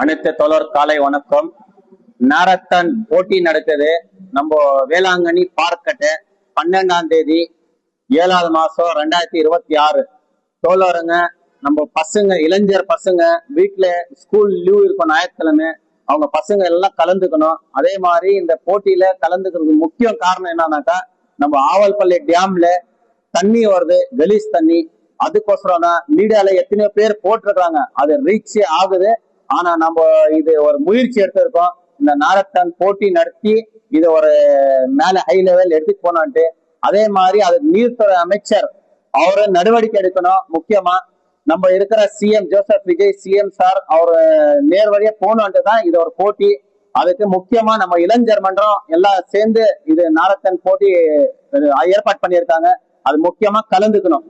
அனைத்து தோழர் காலை வணக்கம். மேரத்தான் போட்டி நடக்குது. நம்ம வேளாங்கண்ணி பார்க்கட்ட 12ஆம் தேதி 7வது மாசம் 2026. தோழருங்க, நம்ம பசங்க, இளைஞர் பசங்க வீட்டுல ஸ்கூல் லீவ் இருக்கும் ஞாயிற்றுக்கிழமை, அவங்க பசங்க எல்லாம் கலந்துக்கணும். அதே மாதிரி இந்த போட்டியில கலந்துக்கிறதுக்கு முக்கிய காரணம் என்னன்னாக்கா, நம்ம ஆவல்பள்ளி டேம்ல தண்ணி வருது, கலீஸ் தண்ணி. அதுக்கோசரம் தான் மீடியால எத்தனையோ பேர் போட்டிருக்காங்க, அது ரீச் ஆகுது. ஆனா நம்ம இது ஒரு முயற்சி எடுத்திருக்கோம், இந்த மேரத்தான் போட்டி நடத்தி இதை ஒரு மேல ஹை லெவல் எடுத்துட்டு போனான்ட்டு. அதே மாதிரி அது நீர்த்துறை அமைச்சர் அவரு நடவடிக்கை எடுக்கணும். முக்கியமா நம்ம இருக்கிற CM Joseph Vijay CM sir அவரு நேர் வழியா போனான்ட்டு தான் இது ஒரு போட்டி. அதுக்கு முக்கியமா நம்ம இளைஞர் மன்றம் எல்லாம் சேர்ந்து இது மேரத்தான் போட்டி ஏற்பாடு பண்ணியிருக்காங்க. அது முக்கியமா கலந்துக்கணும்.